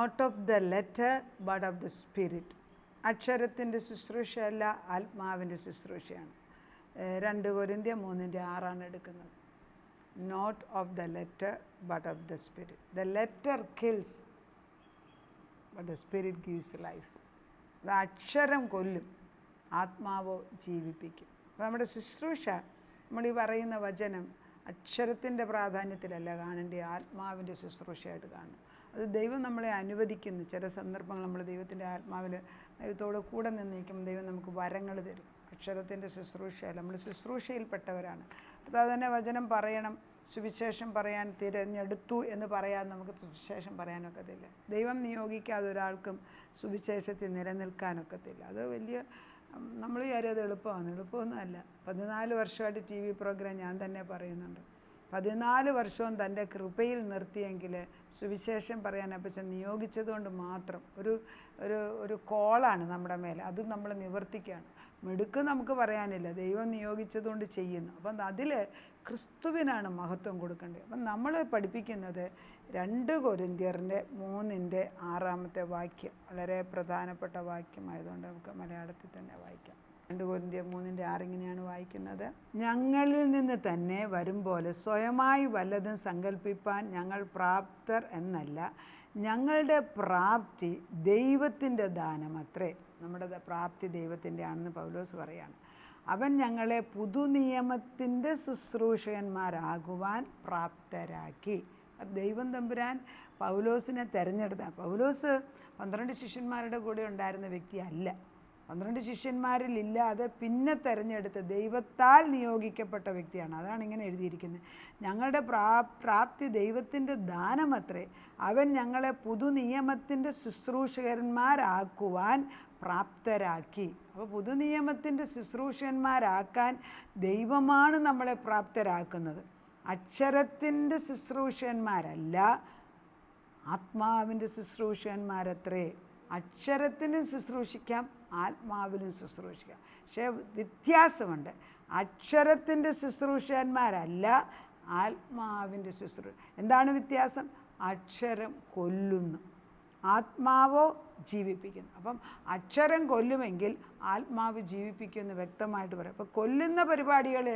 Not of the letter but of the spirit. അക്ഷരത്തിൻ്റെ ശുശ്രൂഷയല്ല, ആത്മാവിൻ്റെ ശുശ്രൂഷയാണ്. 2 കൊരിന്ത്യർ 3:6 എടുക്കുന്നത്. Not of the letter but of the spirit. The letter kills but the spirit gives life. അത് അക്ഷരം കൊല്ലും, ആത്മാവോ ജീവിപ്പിക്കും. അപ്പോൾ നമ്മുടെ ശുശ്രൂഷ, നമ്മൾ ഈ പറയുന്ന വചനം അക്ഷരത്തിൻ്റെ പ്രാധാന്യത്തിലല്ല കാണേണ്ടി, ആത്മാവിൻ്റെ ശുശ്രൂഷയായിട്ട് കാണണം. അത് ദൈവം നമ്മളെ അനുവദിക്കുന്നു. ചില സന്ദർഭങ്ങൾ നമ്മൾ ദൈവത്തിൻ്റെ ആത്മാവിൽ ദൈവത്തോട് കൂടെ നിന്നിരിക്കുമ്പോൾ ദൈവം നമുക്ക് വരങ്ങൾ തരും. അക്ഷരത്തിൻ്റെ ശുശ്രൂഷയല്ല, നമ്മൾ ശുശ്രൂഷയിൽപ്പെട്ടവരാണ്. അപ്പോൾ തന്നെ വചനം പറയണം, സുവിശേഷം പറയാൻ തിരഞ്ഞെടുത്തു എന്ന് പറയാൻ നമുക്ക് സുവിശേഷം പറയാനൊക്കത്തില്ല. ദൈവം നിയോഗിക്കാതെ ഒരാൾക്കും സുവിശേഷത്തിൽ നിലനിൽക്കാനൊക്കത്തില്ല. അത് വലിയ, നമ്മൾ വിചാരം അത് എളുപ്പമൊന്നുമല്ല. 14 വർഷമായിട്ട് TV പ്രോഗ്രാം ഞാൻ തന്നെ പറയുന്നുണ്ട്. 14 വർഷവും തൻ്റെ കൃപയിൽ നിർത്തിയെങ്കിൽ സുവിശേഷം പറയാൻ അപ്പച്ചൻ നിയോഗിച്ചതുകൊണ്ട് മാത്രം ഒരു കോളാണ് നമ്മുടെ മേലെ. അതും നമ്മൾ നിവർത്തിക്കുകയാണ്. മിടുക്ക് നമുക്ക് പറയാനില്ല, ദൈവം നിയോഗിച്ചതുകൊണ്ട് ചെയ്യുന്നു. അപ്പം അതിൽ ക്രിസ്തുവിനാണ് മഹത്വം കൊടുക്കേണ്ടത്. അപ്പം നമ്മൾ പഠിപ്പിക്കുന്നത് 2 കൊരിന്ത്യർ 3:6 വാക്യം വളരെ പ്രധാനപ്പെട്ട വാക്യമായതുകൊണ്ട് നമുക്ക് മലയാളത്തിൽ തന്നെ വായിക്കാം. 2 കൊരിന്ത്യർ 3:6 ഇങ്ങനെയാണ് വായിക്കുന്നത്. ഞങ്ങളിൽ നിന്ന് തന്നെ വരും പോലെ സ്വയമായി വല്ലതും സങ്കല്പിപ്പാൻ ഞങ്ങൾ പ്രാപ്തർ എന്നല്ല, ഞങ്ങളുടെ പ്രാപ്തി ദൈവത്തിൻ്റെ ദാനമത്രേ. നമ്മുടെ പ്രാപ്തി ദൈവത്തിൻ്റെ ആണെന്ന് പൗലോസ് പറയാണ്. അവൻ ഞങ്ങളെ പുതുനിയമത്തിൻ്റെ ശുശ്രൂഷകന്മാരാകുവാൻ പ്രാപ്തരാക്കി. ദൈവം തമ്പുരാൻ പൗലോസിനെ തിരഞ്ഞെടുത്ത. പൗലോസ് 12 ശിഷ്യന്മാരുടെ കൂടെ ഉണ്ടായിരുന്ന വ്യക്തിയല്ല. 12 ശിഷ്യന്മാരിലില്ലാതെ പിന്നെ തിരഞ്ഞെടുത്ത് ദൈവത്താൽ നിയോഗിക്കപ്പെട്ട വ്യക്തിയാണ്. അതാണ് ഇങ്ങനെ എഴുതിയിരിക്കുന്നത്. ഞങ്ങളുടെ പ്രാപ്തി ദൈവത്തിൻ്റെ ദാനമത്രേ, അവൻ ഞങ്ങളെ പുതുനിയമത്തിൻ്റെ ശുശ്രൂഷകന്മാരാക്കുവാൻ പ്രാപ്തരാക്കി. അപ്പോൾ പുതുനിയമത്തിൻ്റെ ശുശ്രൂഷകന്മാരാക്കാൻ ദൈവമാണ് നമ്മളെ പ്രാപ്തരാക്കുന്നത്. അക്ഷരത്തിൻ്റെ ശുശ്രൂഷകന്മാരല്ല, ആത്മാവിൻ്റെ ശുശ്രൂഷകന്മാരത്രേ. അക്ഷരത്തിനും ശുശ്രൂഷിക്കാം, ആത്മാവിലും ശുശ്രൂഷിക്കാം. പക്ഷേ വ്യത്യാസമുണ്ട്. അക്ഷരത്തിൻ്റെ ശുശ്രൂഷകന്മാരല്ല, ആത്മാവിൻ്റെ ശുശ്രൂഷ. എന്താണ് വ്യത്യാസം? അക്ഷരം കൊല്ലുന്നു, ആത്മാവോ ജീവിപ്പിക്കുന്നു. അപ്പം അക്ഷരം കൊല്ലുമെങ്കിൽ ആത്മാവ് ജീവിപ്പിക്കുമെന്ന് വ്യക്തമായിട്ട് പറയാം. അപ്പോൾ കൊല്ലുന്ന പരിപാടികൾ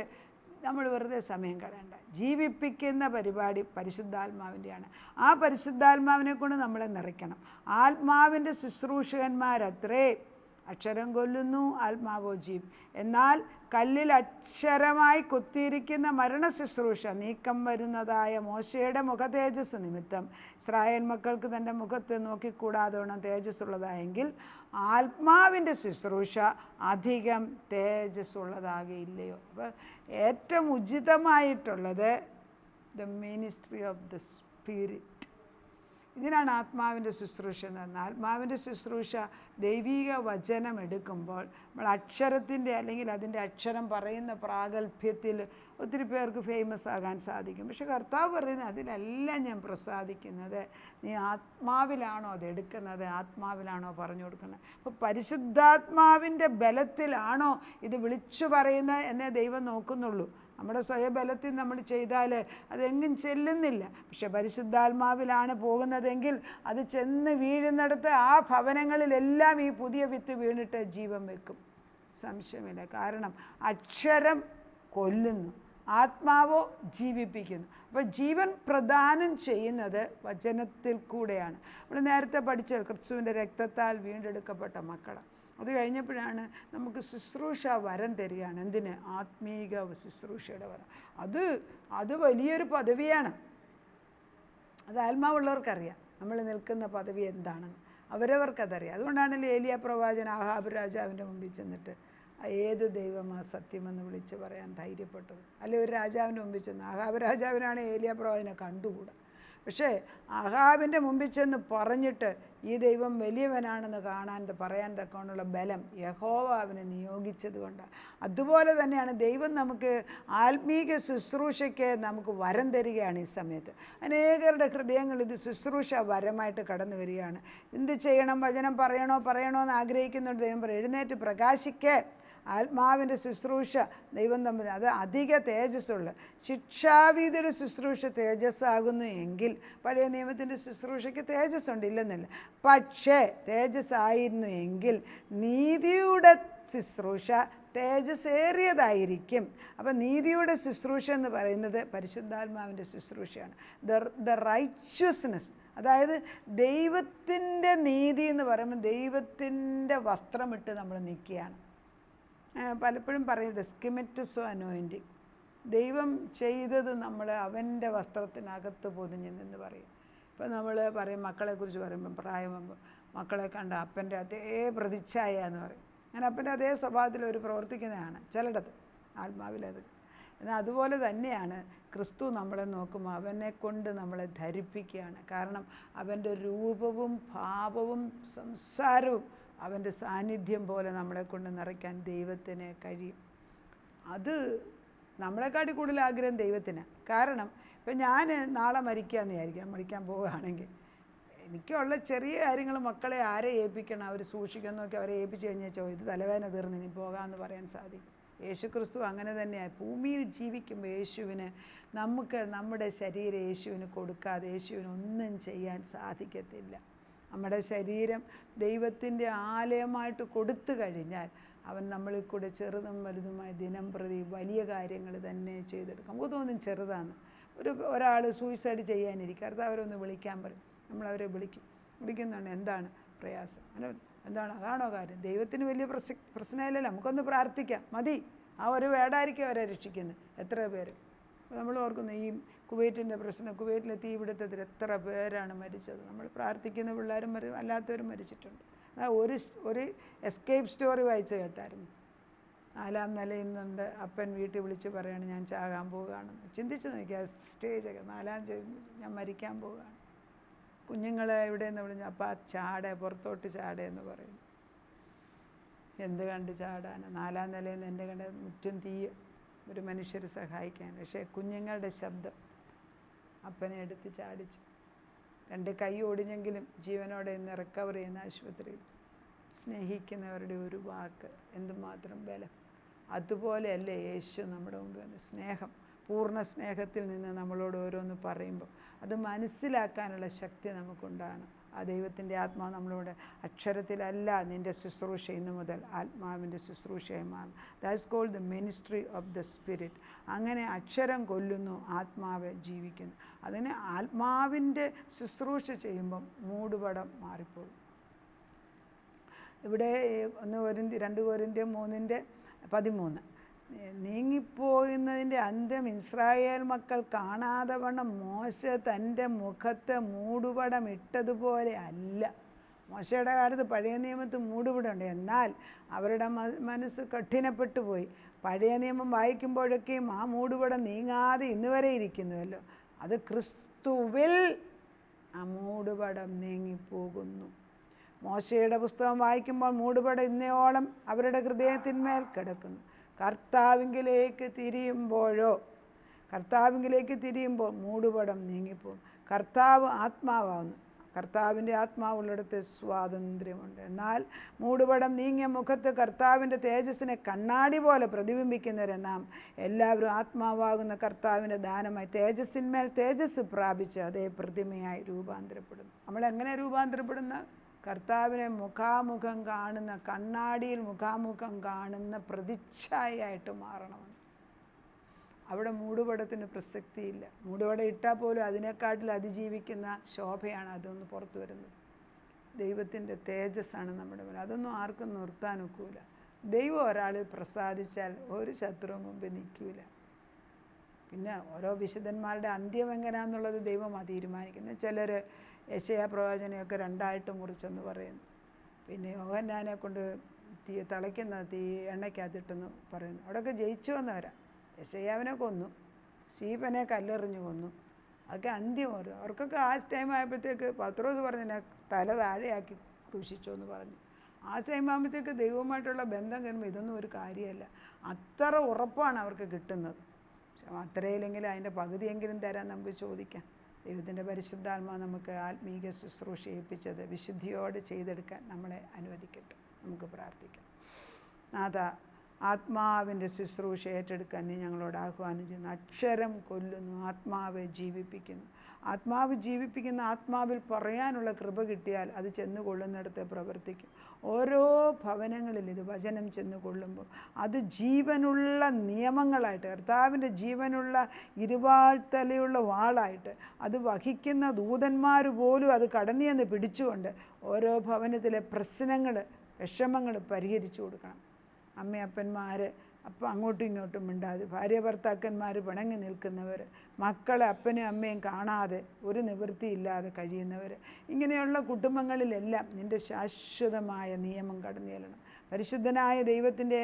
നമ്മൾ വെറുതെ സമയം കളയണ്ട. ജീവിപ്പിക്കുന്ന പരിപാടി പരിശുദ്ധാത്മാവിൻ്റെയാണ്. ആ പരിശുദ്ധാത്മാവിനെ കൊണ്ട് നമ്മളെ നിറയ്ക്കണം. ആത്മാവിൻ്റെ ശുശ്രൂഷകന്മാരത്രേ. അക്ഷരം കൊല്ലുന്നു, ആത്മാവോ ജീവ്. എന്നാൽ കല്ലിൽ അക്ഷരമായി കുത്തിയിരിക്കുന്ന മരണ ശുശ്രൂഷ നീക്കം വരുന്നതായ മോശയുടെ മുഖതേജസ് നിമിത്തം ഇസ്രായേൽ മക്കൾക്ക് തൻ്റെ മുഖത്ത് നോക്കിക്കൂടാതോണം തേജസ്സുള്ളതായെങ്കിൽ ആത്മാവിൻ്റെ ശുശ്രൂഷ അധികം തേജസ്സുള്ളതാകില്ലയോ. അപ്പോൾ ഏറ്റവും ഉചിതമായിട്ടുള്ളത് the ministry of the spirit. ഇതിനാണ് ആത്മാവിൻ്റെ ശുശ്രൂഷ എന്ന് പറഞ്ഞാൽ. ആത്മാവിൻ്റെ ശുശ്രൂഷ ദൈവിക വചനം എടുക്കുമ്പോൾ നമ്മൾ അക്ഷരത്തിൻ്റെ അല്ലെങ്കിൽ അതിൻ്റെ അക്ഷരം പറയുന്ന പ്രാഗൽഭ്യത്തിൽ ഒത്തിരി പേർക്ക് ഫേമസ് ആകാൻ സാധിക്കും. പക്ഷെ കർത്താവ് പറയുന്നത് അതിലെല്ലാം ഞാൻ പ്രസാദിക്കുന്നത് നീ ആത്മാവിലാണോ അതെടുക്കുന്നത്, ആത്മാവിലാണോ പറഞ്ഞു കൊടുക്കുന്നത്. അപ്പോൾ പരിശുദ്ധാത്മാവിൻ്റെ ബലത്തിലാണോ ഇത് വിളിച്ചു പറയുന്നത് എന്നേ ദൈവം നോക്കുന്നുള്ളൂ. നമ്മുടെ സ്വയബലത്തിൽ നമ്മൾ ചെയ്താൽ അതെങ്ങും ചെല്ലുന്നില്ല. പക്ഷെ പരിശുദ്ധാത്മാവിലാണ് പോകുന്നതെങ്കിൽ അത് ചെന്ന് വീഴുന്നിടത്ത് ആ ഭവനങ്ങളിലെല്ലാം ഈ പുതിയ വിത്ത് വീണിട്ട് ജീവൻ വെക്കും, സംശയമില്ല. കാരണം അക്ഷരം കൊല്ലുന്നു, ആത്മാവോ ജീവിപ്പിക്കുന്നു. അപ്പോൾ ജീവൻ പ്രദാനം ചെയ്യുന്നത് വചനത്തിൽ കൂടെയാണ്. നമ്മൾ നേരത്തെ പഠിച്ച ക്രിസ്തുവിൻ്റെ രക്തത്താൽ വീണ്ടെടുക്കപ്പെട്ട മക്കളാണ്. അത് കഴിഞ്ഞപ്പോഴാണ് നമുക്ക് ശുശ്രൂഷ വരം തരികയാണ്. എന്തിന്? ആത്മീക ശുശ്രൂഷയുടെ വരം. അത് വലിയൊരു പദവിയാണ്. അത് ആത്മാവുള്ളവർക്കറിയാം നമ്മൾ നിൽക്കുന്ന പദവി എന്താണെന്ന്, അവരവർക്കതറിയാം. അതുകൊണ്ടാണല്ലോ ഏലിയ പ്രവാചകൻ ആഹാബ് രാജാവിൻ്റെ മുമ്പിൽ ചെന്നിട്ട് ഏത് ദൈവമാ സത്യമെന്ന് വിളിച്ച് പറയാൻ ധൈര്യപ്പെട്ടത്. അല്ലെ ഒരു രാജാവിൻ്റെ മുമ്പിൽ ചെന്ന്, ആഹാബ് രാജാവിനാണ് ഏലിയ പ്രവാചകനെ കണ്ടുകൂടാ. പക്ഷേ ആഹാബിൻ്റെ മുമ്പിൽ ചെന്ന് പറഞ്ഞിട്ട് ഈ ദൈവം വലിയവനാണെന്ന് പറയാൻ തക്കവണ്ണുള്ള ബലം യഹോവ അവനെ നിയോഗിച്ചത് കൊണ്ടാണ്. അതുപോലെ തന്നെയാണ് ദൈവം നമുക്ക് ആത്മീക ശുശ്രൂഷയ്ക്ക് നമുക്ക് വരം തരികയാണ്. ഈ സമയത്ത് അനേകരുടെ ഹൃദയങ്ങൾ ഇത് ശുശ്രൂഷ വരമായിട്ട് കടന്നു വരികയാണ്. എന്ത് ചെയ്യണം? വചനം പറയണോ എന്ന് ആഗ്രഹിക്കുന്നുണ്ട്. ദൈവം പറയും, എഴുന്നേറ്റ് പ്രകാശിക്ക്, ആത്മാവിൻ്റെ ശുശ്രൂഷ ദൈവം തമ്മിൽ അത് അധിക തേജസ്സുള്ള. ശിക്ഷാവിധിയുടെ ശുശ്രൂഷ തേജസ്സാകുന്നു എങ്കിൽ പഴയ നിയമത്തിൻ്റെ ശുശ്രൂഷയ്ക്ക് തേജസ്സുണ്ട്, ഇല്ലെന്നല്ല. പക്ഷേ തേജസ്സായിരുന്നു എങ്കിൽ നീതിയുടെ ശുശ്രൂഷ തേജസ്സേറിയതായിരിക്കും. അപ്പം നീതിയുടെ ശുശ്രൂഷ എന്ന് പറയുന്നത് പരിശുദ്ധാത്മാവിൻ്റെ ശുശ്രൂഷയാണ്. ദ റൈച്വസ്നെസ്, അതായത് ദൈവത്തിൻ്റെ നീതി എന്ന് പറയുമ്പോൾ ദൈവത്തിൻ്റെ വസ്ത്രമിട്ട് നമ്മൾ നിൽക്കുകയാണ്. പലപ്പോഴും പറയുന്നത് സ്കിമെറ്റസോ അനോയിൻറ്റിങ്, ദൈവം ചെയ്തത് നമ്മൾ അവൻ്റെ വസ്ത്രത്തിനകത്ത് പൊതിഞ്ഞ് നിന്ന് പറയും. ഇപ്പം നമ്മൾ പറയും, മക്കളെക്കുറിച്ച് പറയുമ്പം പ്രായമാകുമ്പോൾ മക്കളെ കണ്ട അപ്പൻ്റെ അതേ പ്രതിച്ഛായ എന്ന് പറയും. ഞാൻ അപ്പൻ്റെ അതേ സ്വഭാവത്തിൽ ഒരു പ്രവർത്തിക്കുന്നതാണ് ചിലയിടത്ത് ആത്മാവിലത്. എന്നാൽ അതുപോലെ തന്നെയാണ് ക്രിസ്തു നമ്മളെ നോക്കുമ്പോൾ അവനെ കൊണ്ട് നമ്മളെ ധരിപ്പിക്കുകയാണ്. കാരണം അവൻ്റെ രൂപവും ഭാവവും സംസാരവും അവൻ്റെ സാന്നിധ്യം പോലെ നമ്മളെ കൊണ്ട് നിറയ്ക്കാൻ ദൈവത്തിന് കഴിയും. അത് നമ്മളെക്കാട്ടി കൂടുതൽ ആഗ്രഹം ദൈവത്തിനാണ്. കാരണം ഇപ്പം ഞാൻ നാളെ മരിക്കാമെന്ന് വിചാരിക്കാം, മരിക്കാൻ പോവുകയാണെങ്കിൽ എനിക്കുള്ള ചെറിയ കാര്യങ്ങൾ മക്കളെ ആരെ ഏൽപ്പിക്കണം, അവർ സൂക്ഷിക്കാൻ നോക്കി അവരെ ഏൽപ്പിച്ച് കഴിഞ്ഞാൽ ഇത് തലവേദന തീർന്ന് ഇനി പോകാമെന്ന് പറയാൻ സാധിക്കും. യേശു ക്രിസ്തു അങ്ങനെ തന്നെയാണ്. ഭൂമിയിൽ ജീവിക്കുമ്പോൾ യേശുവിന് നമുക്ക് നമ്മുടെ ശരീരം യേശുവിന് കൊടുക്കാതെ യേശുവിന് ഒന്നും ചെയ്യാൻ സാധിക്കത്തില്ല. നമ്മുടെ ശരീരം ദൈവത്തിൻ്റെ ആലയമായിട്ട് കൊടുത്തു കഴിഞ്ഞാൽ അവൻ നമ്മളിൽ കൂടെ ചെറുതും വലുതുമായ ദിനം പ്രതി വലിയ കാര്യങ്ങൾ തന്നെ ചെയ്തെടുക്കും. നമുക്ക് തോന്നും ചെറുതാണ്. ഒരാൾ സൂയിസൈഡ് ചെയ്യാനിരിക്കും, അവരൊന്ന് വിളിക്കാൻ പറയും, നമ്മളവരെ വിളിക്കുന്നുണ്ട്. എന്താണ് പ്രയാസം, എന്താണ്, അതാണോ കാര്യം? ദൈവത്തിന് വലിയ പ്രശ്നമില്ലല്ലോ, നമുക്കൊന്ന് പ്രാർത്ഥിക്കാം മതി. ആ ഒരു വേടായിരിക്കും അവരെ രക്ഷിക്കുന്നത്. എത്ര പേര് നമ്മൾ ഓർക്കുന്നു, ഈ കുവൈറ്റിൻ്റെ പ്രശ്നം, കുവൈറ്റിലെ തീപിടുത്തത്തിൽ എത്ര പേരാണ് മരിച്ചത്. നമ്മൾ പ്രാർത്ഥിക്കുന്ന പിള്ളേരും അല്ലാത്തവരും മരിച്ചിട്ടുണ്ട്. ഒരു എസ്കേപ്പ് സ്റ്റോറി വായിച്ച് കേട്ടായിരുന്നു. 4ാം നിലയിൽ നിന്നുണ്ട് അപ്പൻ വീട്ടിൽ വിളിച്ച് പറയാണ് ഞാൻ ചാകാൻ പോവുകയാണെന്ന്. ചിന്തിച്ച് നോക്കിയാൽ സ്റ്റേജൊക്കെ 4ാം ഞാൻ മരിക്കാൻ പോവുകയാണ്. കുഞ്ഞുങ്ങളെ എവിടെയെന്ന് വിളിഞ്ഞു, അപ്പം ആ ചാടേ പുറത്തോട്ട് ചാടേ എന്ന് പറയും. എന്ത് കണ്ട് ചാടാൻ? 4ാം നിലയിൽ നിന്ന് എൻ്റെ കണ്ട് മുറ്റും തീയ ഒരു മനുഷ്യർ സഹായിക്കാൻ. പക്ഷേ കുഞ്ഞുങ്ങളുടെ ശബ്ദം അപ്പനെ എടുത്ത് ചാടിച്ചു. 2 കൈ ഒടിഞ്ഞെങ്കിലും ജീവനോടെ ഇന്ന് റിക്കവർ ചെയ്യുന്ന ആശുപത്രിയിൽ. സ്നേഹിക്കുന്നവരുടെ ഒരു വാക്ക് എന്തുമാത്രം ബലം. അതുപോലെയല്ലേ യേശു നമ്മുടെ മുമ്പിൽ വന്ന് സ്നേഹം, പൂർണ്ണ സ്നേഹത്തിൽ നിന്ന് നമ്മളോട് ഓരോന്ന് പറയുമ്പോൾ അത് മനസ്സിലാക്കാനുള്ള ശക്തി നമുക്കുണ്ടാകണം. ആ ദൈവത്തിൻ്റെ ആത്മാവ് നമ്മളോട് അക്ഷരത്തിലല്ല നിൻ്റെ ശുശ്രൂഷ ഇന്നു മുതൽ ആത്മാവിൻ്റെ ശുശ്രൂഷയായി മാറും. That's called the ministry of the spirit. അങ്ങനെ അക്ഷരം കൊല്ലുന്നു, ആത്മാവ് ജീവിക്കുന്നു. അതിന് ആത്മാവിൻ്റെ ശുശ്രൂഷ ചെയ്യുമ്പം മൂടുപടം മാറിപ്പോകും. ഇവിടെ 2 കൊരിന്ത്യർ 3:13 നീങ്ങിപ്പോകുന്നതിൻ്റെ അന്ത്യം ഇസ്രായേൽ മക്കൾ കാണാതെ വണ്ണം മോശ തൻ്റെ മുഖത്ത് മൂടുപടം ഇട്ടതുപോലെ അല്ല. മോശയുടെ കാലത്ത് പഴയ നിയമത്തിൽ മൂടുപടമുണ്ട്, എന്നാൽ അവരുടെ മനസ്സ് കഠിനപ്പെട്ടു പോയി. പഴയ നിയമം വായിക്കുമ്പോഴൊക്കെയും ആ മൂടുപടം നീങ്ങാതെ ഇന്നുവരെ ഇരിക്കുന്നുവല്ലോ. അത് ക്രിസ്തുവിൽ ആ മൂടുപടം നീങ്ങിപ്പോകുന്നു. മോശയുടെ പുസ്തകം വായിക്കുമ്പോൾ മൂടുപടം ഇന്നയോളം അവരുടെ ഹൃദയത്തിന്മേൽ കിടക്കുന്നു. കർത്താവിങ്കിലേക്ക് തിരിയുമ്പോൾ മൂടുപടം നീങ്ങിപ്പോകും. കർത്താവ് ആത്മാവാകുന്നു. കർത്താവിൻ്റെ ആത്മാവുള്ളിടത്ത് സ്വാതന്ത്ര്യമുണ്ട്. എന്നാൽ മൂടുപടം നീങ്ങിയ മുഖത്ത് കർത്താവിൻ്റെ തേജസ്സിനെ കണ്ണാടി പോലെ പ്രതിബിംബിക്കുന്നവരെ നാം എല്ലാവരും ആത്മാവാകുന്ന കർത്താവിൻ്റെ ദാനമായി തേജസ്സിന്മേൽ തേജസ് പ്രാപിച്ച് അതേ പ്രതിമയായി രൂപാന്തരപ്പെടുന്നു. നമ്മളെങ്ങനെ രൂപാന്തരപ്പെടുന്ന? കർത്താവിനെ മുഖാമുഖം കാണുന്ന, കണ്ണാടിയിൽ മുഖാമുഖം കാണുന്ന പ്രതിച്ഛായയായിട്ട് മാറണമെന്ന്. അവിടെ മൂടുപടത്തിന് പ്രസക്തിയില്ല. മൂടുപടം ഇട്ടാൽ പോലും അതിനെക്കാട്ടിൽ അതിജീവിക്കുന്ന ശോഭയാണ് അതൊന്ന് പുറത്തു വരുന്നത്. ദൈവത്തിൻ്റെ തേജസ്സാണ് നമ്മുടെ മുന്നിൽ. അതൊന്നും ആർക്കും നിർത്താൻ ഒക്കില്ല. ദൈവം ഒരാളിൽ പ്രസാദിച്ചാൽ ഒരു ശത്രുവും മുമ്പിൽ നിൽക്കില്ല. പിന്നെ ഓരോ വിശുദ്ധന്മാരുടെ അന്ത്യം എങ്ങനെയാണെന്നുള്ളത് ദൈവമാണ് തീരുമാനിക്കുന്നത്. ചിലർ യെശയ്യാ പ്രവാചകനെയൊക്കെ 2ആയിട്ട് മുറിച്ചെന്ന് പറയുന്നു. പിന്നെ യോഹന്നാനെ കൊണ്ട് തിളയ്ക്കുന്ന എണ്ണയ്ക്കകത്തിട്ടെന്ന് പറയുന്നു. അവിടെയൊക്കെ ജയിച്ചു വന്നവരാ. യെശയ്യാവിനെ കൊന്നു, സ്റ്റീഫനെ കല്ലെറിഞ്ഞു കൊന്നു. അതൊക്കെ അന്ത്യം വരും. അവർക്കൊക്കെ ആ ടൈം ആയപ്പോഴത്തേക്ക് പത്രോസ് പറഞ്ഞതിനെ തല താഴെയാക്കി ക്രൂശിച്ചു എന്ന് പറഞ്ഞു. ആ ടൈം ആകുമ്പോഴത്തേക്ക് ദൈവവുമായിട്ടുള്ള ബന്ധം കഴിയുമ്പോൾ ഇതൊന്നും ഒരു കാര്യമല്ല. അത്ര ഉറപ്പാണ് അവർക്ക് കിട്ടുന്നത്. അത്രയില്ലെങ്കിലും അതിൻ്റെ പകുതിയെങ്കിലും തരാൻ നമുക്ക് ചോദിക്കാം. ദൈവത്തിൻ്റെ പരിശുദ്ധാത്മാ നമുക്ക് ആത്മീക ശുശ്രൂഷ ഏൽപ്പിച്ചത് വിശുദ്ധിയോടെ ചെയ്തെടുക്കാൻ നമ്മളെ അനുവദിക്കട്ടെ. നമുക്ക് പ്രാർത്ഥിക്കാം. നാഥ, ആത്മാവിൻ്റെ ശുശ്രൂഷ ഏറ്റെടുക്കാൻ നീ ഞങ്ങളോട് ആഹ്വാനം ചെയ്യുന്നു. അക്ഷരം കൊല്ലുന്നു, ആത്മാവെ ജീവിപ്പിക്കുന്നു. ആത്മാവ് ജീവിപ്പിക്കുന്ന, ആത്മാവിൽ പറയാനുള്ള കൃപ കിട്ടിയാൽ അത് ചെന്ന് കൊള്ളുന്നിടത്ത് പ്രവർത്തിക്കും. ഓരോ ഭവനങ്ങളിൽ ഇത് വചനം ചെന്ന് കൊള്ളുമ്പോൾ അത് ജീവനുള്ള നിയമങ്ങളായിട്ട്, കർത്താവിൻ്റെ ജീവനുള്ള ഇരുവാൾത്തലയുള്ള വാളായിട്ട് അത് വഹിക്കുന്ന ദൂതന്മാർ പോലും അത് കടന്നു ചെന്ന് പിടിച്ചുകൊണ്ട് ഓരോ ഭവനത്തിലെ പ്രശ്നങ്ങൾ, വിഷമങ്ങൾ പരിഹരിച്ചു കൊടുക്കണം. അമ്മയപ്പന്മാർ അപ്പം അങ്ങോട്ടും ഇങ്ങോട്ടും മിണ്ടാതെ, ഭാര്യ ഭർത്താക്കന്മാർ പിണങ്ങി നിൽക്കുന്നവർ, മക്കളെ അപ്പനും അമ്മയും കാണാതെ ഒരു നിവൃത്തിയില്ലാതെ കഴിയുന്നവർ, ഇങ്ങനെയുള്ള കുടുംബങ്ങളിലെല്ലാം നിൻ്റെ ശാശ്വതമായ നിയമം കടന്നു ചെല്ലണം. പരിശുദ്ധനായ ദൈവത്തിൻ്റെ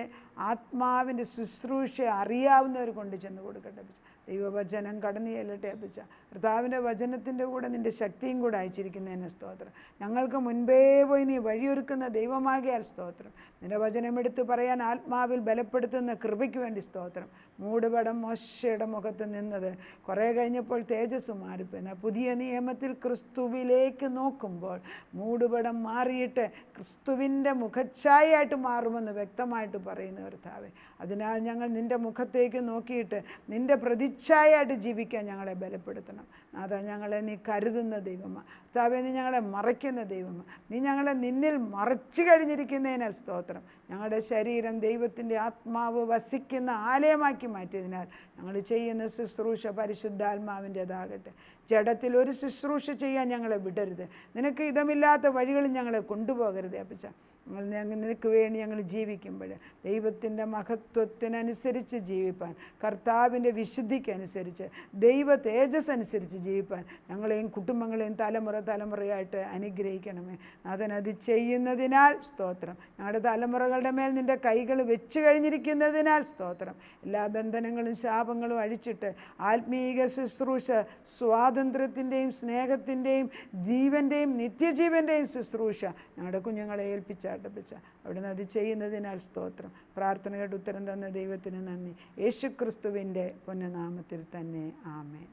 ആത്മാവിൻ്റെ ശുശ്രൂഷ അറിയാവുന്നവർ കൊണ്ട് ചെന്ന് കൊടുക്കട്ടെ അപ്പച്ച. ദൈവവചനം കടന്നു ചെല്ലട്ടെ അപ്പച്ച. കർത്താവിൻ്റെ വചനത്തിൻ്റെ കൂടെ നിൻ്റെ ശക്തിയും കൂടെ അയച്ചിരിക്കുന്നതിന് സ്തോത്രം. ഞങ്ങൾക്ക് മുൻപേ പോയി നീ വഴിയൊരുക്കുന്ന ദൈവമാകിയാൽ സ്തോത്രം. നിൻ്റെ വചനമെടുത്ത് പറയാൻ ആത്മാവിൽ ബലപ്പെടുത്തുന്ന കൃപയ്ക്ക് വേണ്ടി സ്തോത്രം. മൂടുപടം മോശയുടെ മുഖത്ത് നിന്നത് കുറേ കഴിഞ്ഞപ്പോൾ തേജസ് മാറിപ്പോയി. എന്നാൽ പുതിയ നിയമത്തിൽ ക്രിസ്തുവിലേക്ക് നോക്കുമ്പോൾ മൂടുപടം മാറിയിട്ട് ക്രിസ്തുവിൻ്റെ മുഖച്ഛായയായിട്ട് മാറുമെന്ന് വ്യക്തമായിട്ട് പറയുന്ന കർത്താവേ, അതിനാൽ ഞങ്ങൾ നിൻ്റെ മുഖത്തേക്ക് നോക്കിയിട്ട് നിൻ്റെ പ്രതിച്ഛായയായിട്ട് ജീവിക്കാൻ ഞങ്ങളെ ബലപ്പെടുത്തണം. അതാ ഞങ്ങളെ നീ കരുതുന്ന ദൈവമാണ് കർത്താവേ, നീ ഞങ്ങളെ മറയ്ക്കുന്ന ദൈവമാണ്. നീ ഞങ്ങളെ നിന്നിൽ മറച്ചു കഴിഞ്ഞിരിക്കുന്നതിനാൽ സ്തോത്രം. ഞങ്ങളുടെ ശരീരം ദൈവത്തിൻ്റെ ആത്മാവ് വസിക്കുന്ന ആലയമാക്കി മാറ്റിയതിനാൽ ഞങ്ങൾ ചെയ്യുന്ന ശുശ്രൂഷ പരിശുദ്ധാത്മാവിൻ്റേതാകട്ടെ. ജഡത്തിൽ ഒരു ശുശ്രൂഷ ചെയ്യാൻ ഞങ്ങളെ വിടരുത്. നിനക്ക് ഇതമില്ലാത്ത വഴികളിൽ ഞങ്ങളെ കൊണ്ടുപോകരുത് അപ്പച്ച. നിനക്ക് വേണ്ടി ഞങ്ങൾ ജീവിക്കുമ്പോൾ ദൈവത്തിൻ്റെ മഹത്വത്തിനനുസരിച്ച് ജീവിപ്പാൻ, കർത്താവിൻ്റെ വിശുദ്ധിക്കനുസരിച്ച്, ദൈവ തേജസ് അനുസരിച്ച് ജീവിപ്പാൻ ഞങ്ങളെയും കുടുംബങ്ങളെയും തലമുറയായിട്ട് അനുഗ്രഹിക്കണമേ. അതിനത് ചെയ്യുന്നതിനാൽ സ്തോത്രം. ഞങ്ങളുടെ തലമുറകളുടെ മേൽ നിൻ്റെ കൈകൾ വെച്ച് കഴിഞ്ഞിരിക്കുന്നതിനാൽ സ്തോത്രം. എല്ലാ ബന്ധനങ്ങളും ശാപങ്ങളും അഴിച്ചിട്ട് ആത്മീക ശുശ്രൂഷ, സ്വാതന്ത്ര്യത്തിൻ്റെയും സ്നേഹത്തിൻ്റെയും ജീവൻ്റെയും നിത്യജീവൻ്റെയും ശുശ്രൂഷ ഞങ്ങളുടെ കുഞ്ഞുങ്ങളെ ഏൽപ്പിച്ച അവിടുന്ന് അത് ചെയ്യുന്നതിനാൽ സ്തോത്രം. പ്രാർത്ഥനയുടെ ഉത്തരം തന്ന ദൈവത്തിന് നന്ദി. യേശുക്രിസ്തുവിൻ്റെ പുണ്യനാമത്തിൽ തന്നെ ആമേൻ.